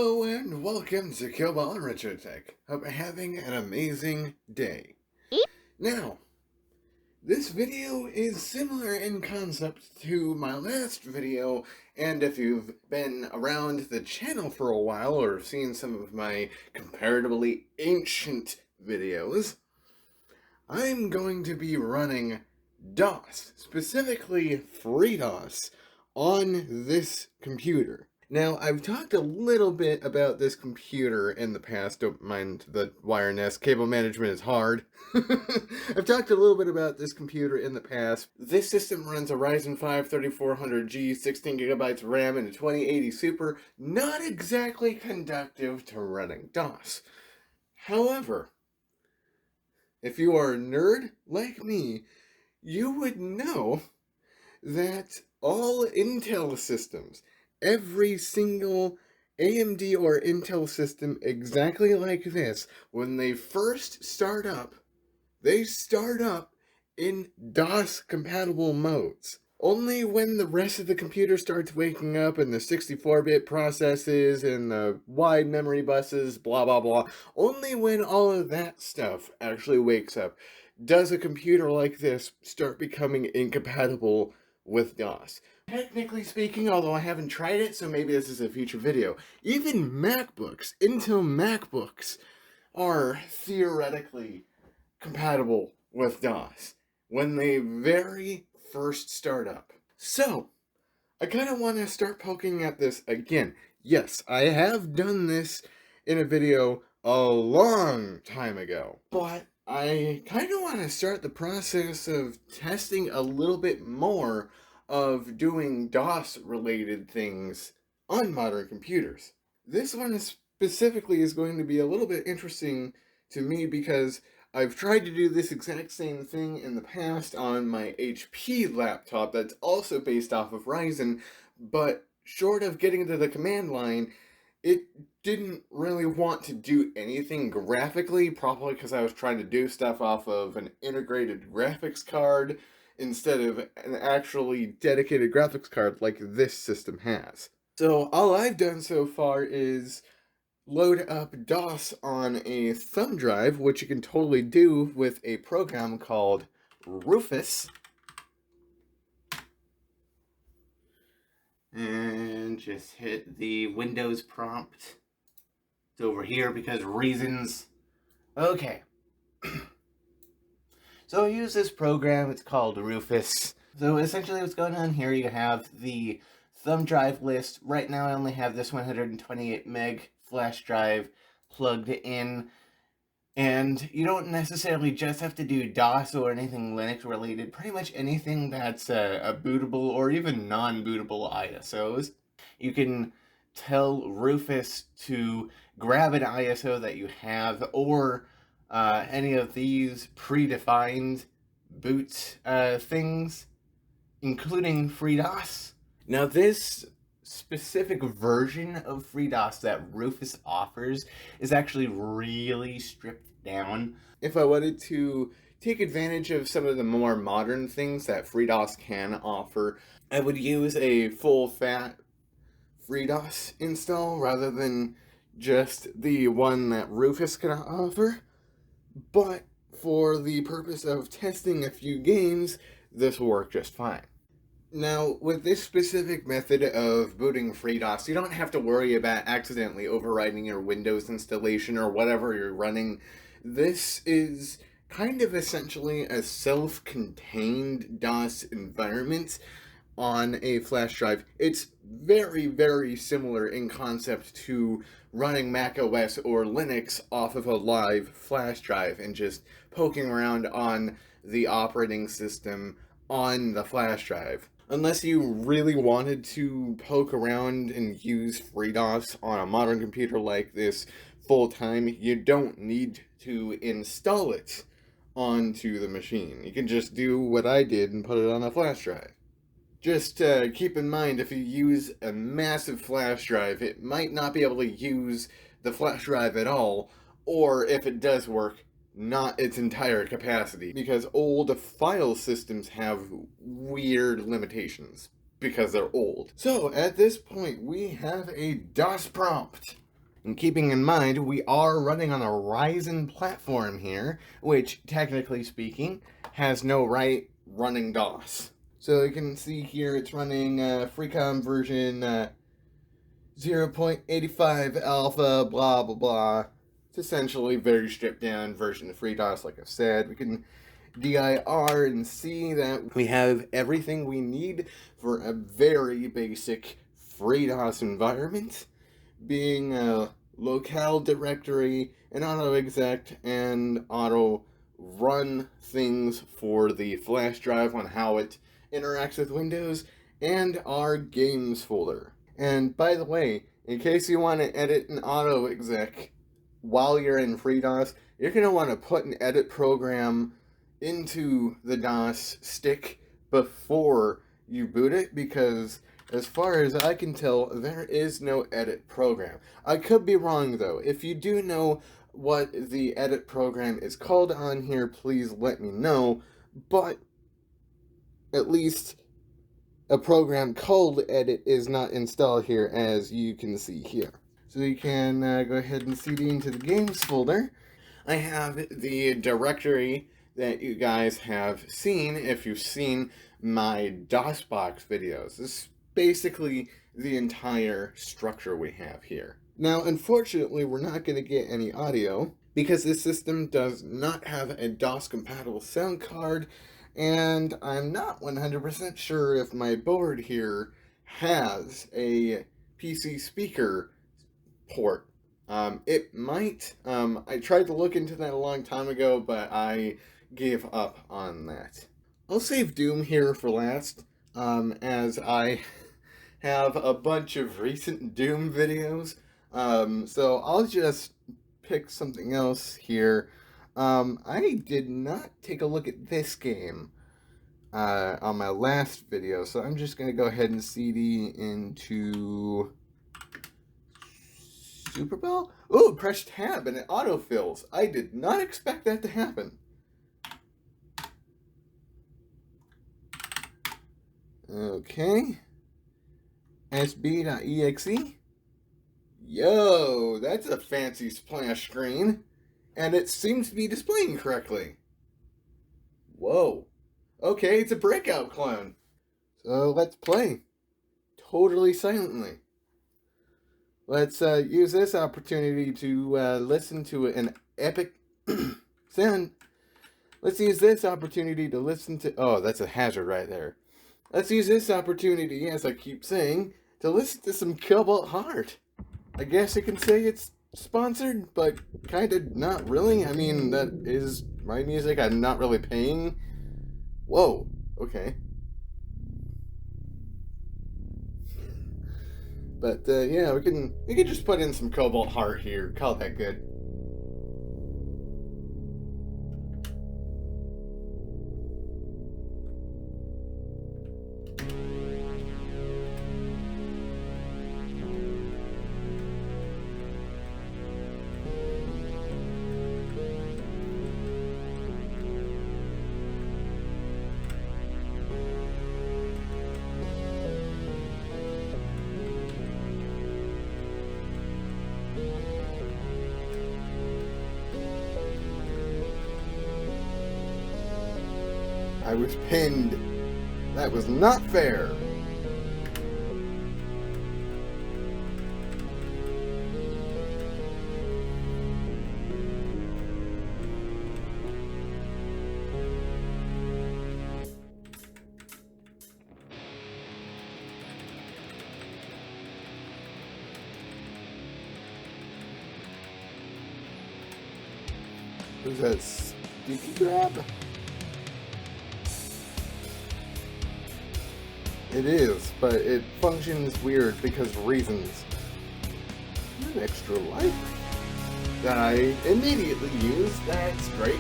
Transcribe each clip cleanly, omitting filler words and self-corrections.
Hello and welcome to CobaltRetroShop. Hope you're having an amazing day. Now, this video is similar in concept to my last video, and if you've been around the channel for a while or seen some of my comparatively ancient videos, I'm going to be running DOS, specifically FreeDOS, on this computer. Now, I've talked a little bit about this computer in the past. Don't mind the wireness. Cable management is hard. I've talked a little bit about this computer in the past. This system runs a Ryzen 5 3400G, 16GB RAM, and a 2080 Super. Not exactly conducive to running DOS. However, if you are a nerd like me, you would know that all Intel systems, every single AMD or Intel system exactly like this, when they first start up, they start up in DOS-compatible modes. Only when the rest of the computer starts waking up and the 64-bit processes and the wide memory buses, blah blah blah, only when all of that stuff actually wakes up does a computer like this start becoming incompatible with DOS. Technically speaking, although I haven't tried it, so maybe this is a future video, even MacBooks, Intel MacBooks, are theoretically compatible with DOS when they very first start up. So, I kind of want to start poking at this again. Yes, I have done this in a video a long time ago, but I kind of want to start the process of testing a little bit more of doing DOS-related things on modern computers. This one specifically is going to be a little bit interesting to me because I've tried to do this exact same thing in the past on my HP laptop that's also based off of RYZEN, but short of getting to the command line, it didn't really want to do anything graphically, probably because I was trying to do stuff off of an integrated graphics card instead of an actually dedicated graphics card like this system has. So all I've done so far is load up DOS on a thumb drive, which you can totally do with a program called Rufus. And just hit the Windows prompt. It's over here because reasons. Okay. So I use this program, it's called Rufus. So essentially what's going on here, you have the thumb drive list. Right now I only have this 128 meg flash drive plugged in. And you don't necessarily just have to do DOS or anything Linux related. Pretty much anything that's a bootable or even non-bootable ISOs. You can tell Rufus to grab an ISO that you have or any of these predefined boot things, including FreeDOS. Now this specific version of FreeDOS that Rufus offers is actually really stripped down. If I wanted to take advantage of some of the more modern things that FreeDOS can offer, I would use a full-fat FreeDOS install rather than just the one that Rufus can offer. But for the purpose of testing a few games, this will work just fine. Now, with this specific method of booting FreeDOS, you don't have to worry about accidentally overwriting your Windows installation or whatever you're running. This is kind of essentially a self-contained DOS environment on a flash drive. It's very, very similar in concept to running Mac OS or Linux off of a live flash drive and just poking around on the operating system on the flash drive. Unless you really wanted to poke around and use FreeDOS on a modern computer like this full-time, you don't need to install it onto the machine. You can just do what I did and put it on a flash drive. Just keep in mind, if you use a massive flash drive, it might not be able to use the flash drive at all, or if it does work, not its entire capacity, because old file systems have weird limitations because they're old. So at this point we have a DOS prompt. And keeping in mind, we are running on a RYZEN platform here, which, technically speaking, has no right running DOS. So you can see here it's running Freecom version 0.85 alpha, blah, blah, blah. It's essentially a very stripped down version of FreeDOS, like I've said. We can dir and see that we have everything we need for a very basic FreeDOS environment, being a locale directory, an auto exec, and auto run things for the flash drive on how it interacts with Windows, and our games folder. And by the way, in case you want to edit an auto exec while you're in FreeDOS, you're going to want to put an edit program into the DOS stick before you boot it, because as far as I can tell, there is no edit program. I could be wrong though. If you do know what the edit program is called on here, please let me know. But at least a program called edit is not installed here, as you can see here. So you can go ahead and cd into the games folder. I have the directory that you guys have seen if you've seen my DOSBox videos. This is basically the entire structure we have here. Now, unfortunately, we're not going to get any audio because this system does not have a DOS-compatible sound card, and I'm not 100% sure if my board here has a PC speaker port. It might. I tried to look into that a long time ago, but I gave up on that. I'll save Doom here for last, as I have a bunch of recent Doom videos. So I'll just pick something else here. I did not take a look at this game on my last video, so I'm just going to go ahead and cd into Super Bell? Ooh, press tab and it autofills. I did not expect that to happen. Okay. sb.exe. Yo, that's a fancy splash screen. And it seems to be displaying correctly. Whoa. Okay, it's a breakout clone. So let's play. Totally silently. Let's use this opportunity to listen to an epic sound. Let's use this opportunity to listen to... Oh, that's a hazard right there. Let's use this opportunity, as I keep saying, to listen to some Cobalt Heart. I guess I can say it's sponsored, but kind of not really. I mean, that is my music. I'm not really paying. Whoa, okay. But yeah, we can just put in some Cobalt Heart here. Call that good. I was pinned. That was not fair. Who's that sticky grab? It is, but it functions weird because reasons. An extra life that I immediately use. That's great.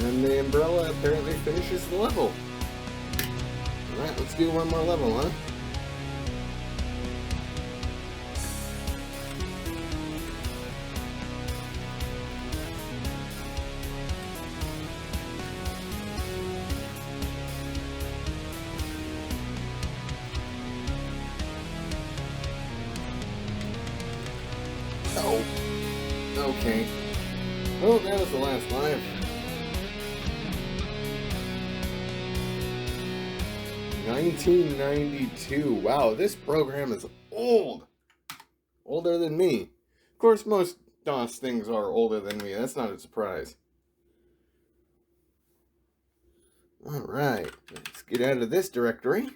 And the umbrella apparently finishes the level. Alright, let's do one more level, huh? Okay. Well, that was the last live. 1992. Wow, this program is old. Older than me. Of course, most DOS things are older than me. That's not a surprise. Alright, let's get out of this directory.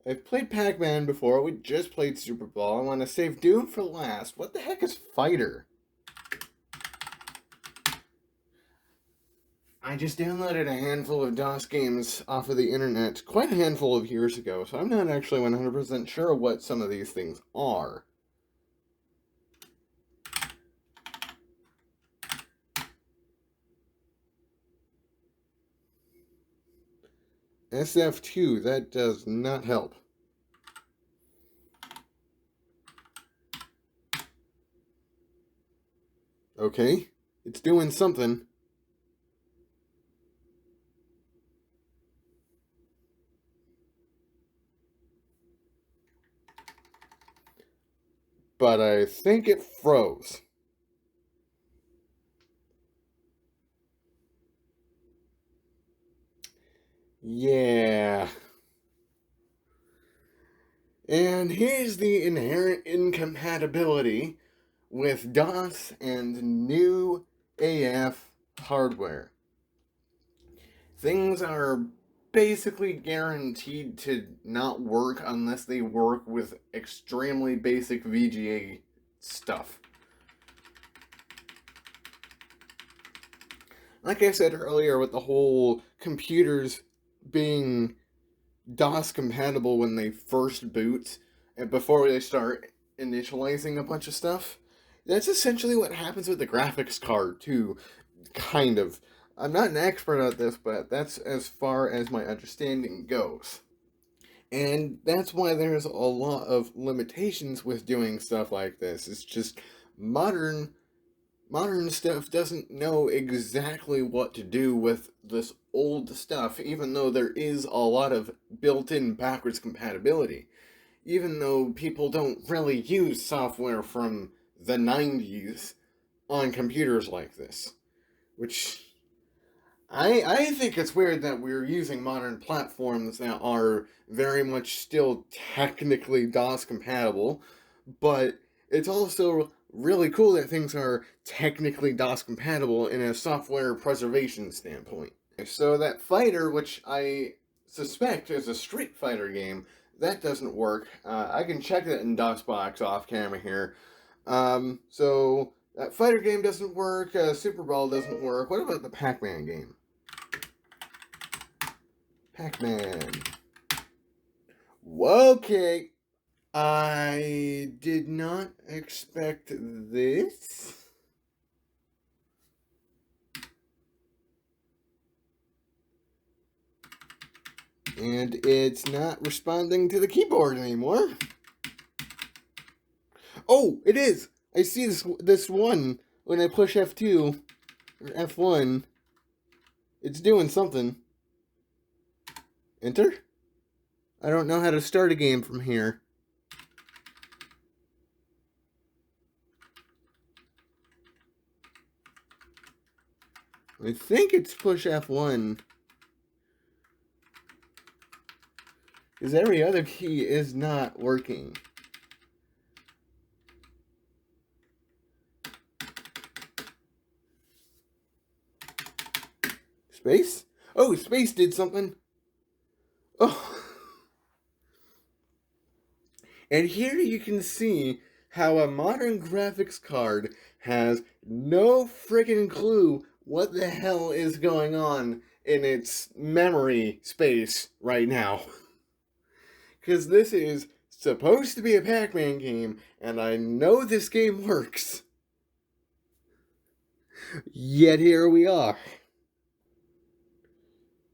I've played Pac-Man before. We just played Super Ball. I want to save Doom for last. What the heck is Fighter? I just downloaded a handful of DOS games off of the internet quite a handful of years ago, so I'm not actually 100% sure what some of these things are. SF2, that does not help. Okay, it's doing something. But I think it froze. Yeah. And here's the inherent incompatibility with DOS and new AF hardware. Things are basically guaranteed to not work unless they work with extremely basic VGA stuff. Like I said earlier, with the whole computers being DOS compatible when they first boot and before they start initializing a bunch of stuff, that's essentially what happens with the graphics card too, kind of. I'm not an expert at this, but that's as far as my understanding goes. And that's why there's a lot of limitations with doing stuff like this. It's just modern stuff doesn't know exactly what to do with this old stuff, even though there is a lot of built-in backwards compatibility. Even though people don't really use software from the 90s on computers like this. Which I think it's weird that we're using modern platforms that are very much still technically DOS compatible, but it's also really cool that things are technically DOS compatible in a software preservation standpoint. So that fighter, which I suspect is a Street Fighter game, that doesn't work. I can check that in DOSBox off camera here. So that fighter game doesn't work. Super Ball doesn't work. What about the Pac-Man game? Pac-Man. Okay. I did not expect this. And it's not responding to the keyboard anymore. Oh, it is! I see this one when I push F2 or F1. It's doing something. Enter? I don't know how to start a game from here. I think it's push F1. Because every other key is not working. Space? Oh, space did something. Oh. And here you can see how a modern graphics card has no friggin' clue what the hell is going on in its memory space right now. Because this is supposed to be a Pac-Man game, and I know this game works. Yet here we are.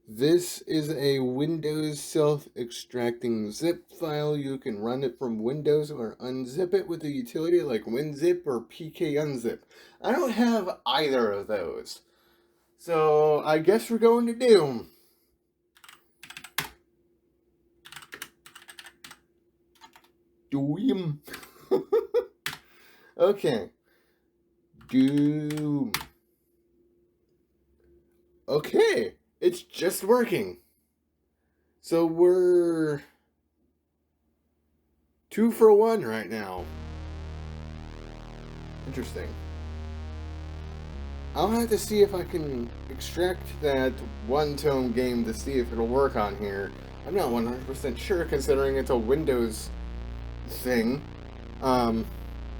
This is a Windows self-extracting zip file. You can run it from Windows or unzip it with a utility like WinZip or PKUnzip. I don't have either of those. So I guess we're going to Doom. Doom. Okay. Doom. Okay. It's just working. So we're 2 for 1 right now. Interesting. I'll have to see if I can extract that one-tone game to see if it'll work on here. I'm not 100% sure considering it's a Windows thing.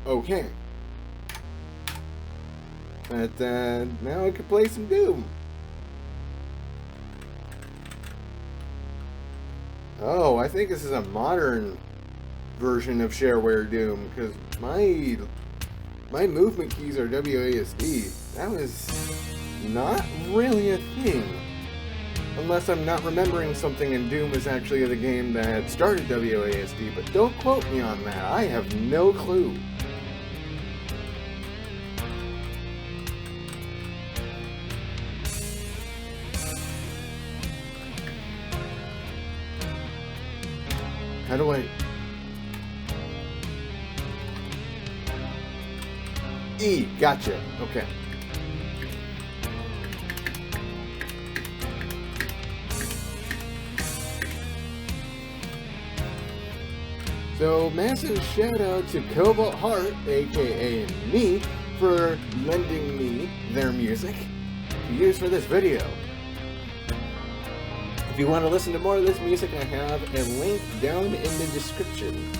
Okay. But now I can play some Doom. Oh, I think this is a modern version of shareware Doom, because my movement keys are WASD. That was not really a thing. Unless I'm not remembering something and Doom is actually the game that started WASD, but don't quote me on that. I have no clue. How do I... E, gotcha. Okay. So, massive shout out to Cobalt Heart, aka me, for lending me their music to use for this video. If you want to listen to more of this music, I have a link down in the description.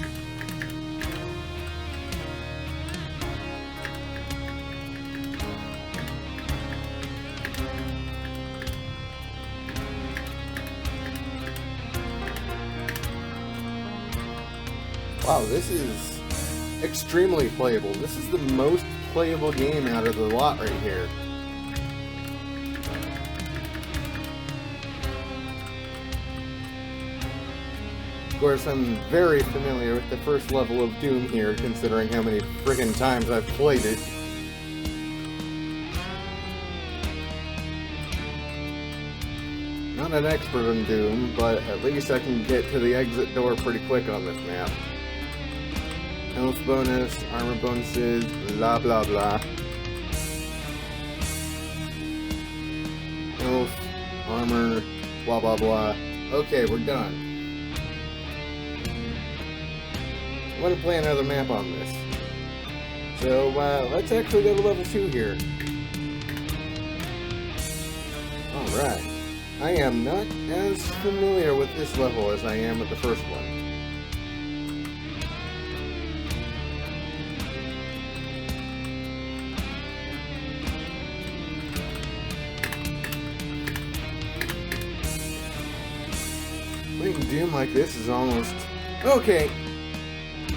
Wow, this is extremely playable. This is the most playable game out of the lot right here. Of course, I'm very familiar with the first level of Doom here, considering how many friggin' times I've played it. Not an expert in Doom, but at least I can get to the exit door pretty quick on this map. Health bonus, armor bonuses, blah blah blah. Health, armor, blah blah blah. Okay, we're done. I want to play another map on this. So, let's actually go to level 2 here. Alright. I am not as familiar with this level as I am with the first one. Playing Doom like this is almost... Okay!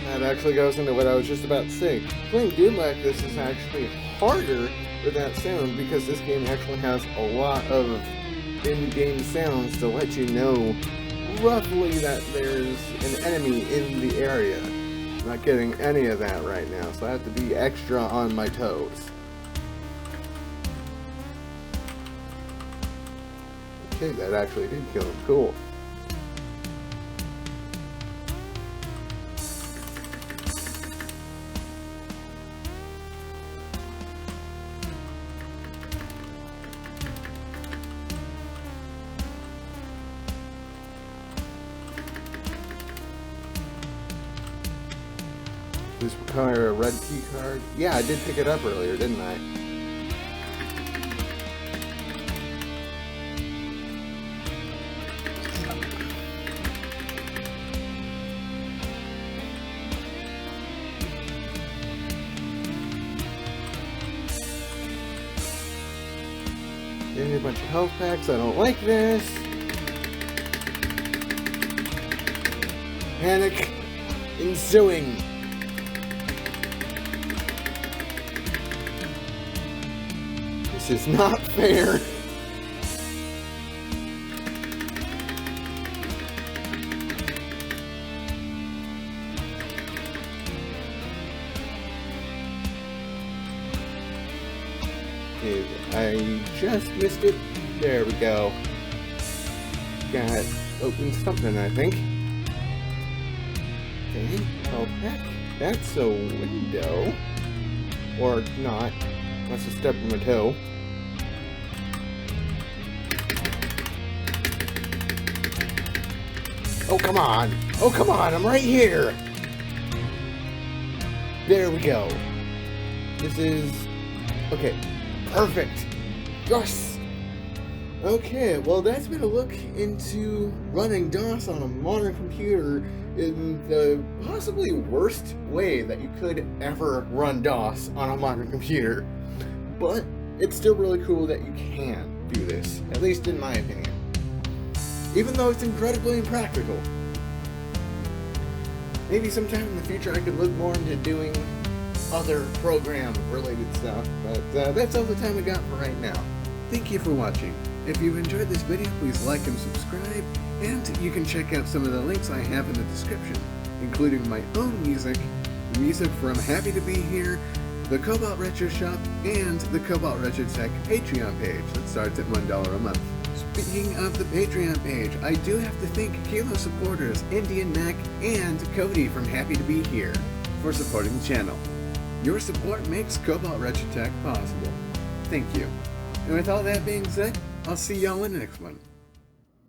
That actually goes into what I was just about to say. Playing Doom like this is actually harder for that sound because this game actually has a lot of in-game sounds to let you know roughly that there's an enemy in the area. I'm not getting any of that right now, so I have to be extra on my toes. Okay, that actually did kill him. Cool. Does this require a red key card? Yeah, I did pick it up earlier, didn't I? Getting a bunch of health packs. I don't like this. Panic ensuing. This is not fair. I just missed it. There we go. Got open something, I think. Okay. Oh, that's a window. Or not. That's a step on my toe. Oh, come on. Oh, come on. I'm right here. There we go. This is... Okay. Perfect. Yes. Okay, well, that's been a look into running DOS on a modern computer in the possibly worst way that you could ever run DOS on a modern computer. But it's still really cool that you can do this, at least in my opinion. Even though it's incredibly impractical. Maybe sometime in the future I could look more into doing other program-related stuff, but that's all the time we got for right now. Thank you for watching. If you enjoyed this video, please like and subscribe, and you can check out some of the links I have in the description, including my own music, the music from Happy to Be Here, the Cobalt Retro Shop, and the Cobalt Retro Tech Patreon page that starts at $1 a month. Speaking of the Patreon page, I do have to thank Kilo supporters Indian Mac and Cody from Happy to Be Here for supporting the channel. Your support makes Cobalt Retro Tech possible. Thank you. And with all that being said, I'll see y'all in the next one.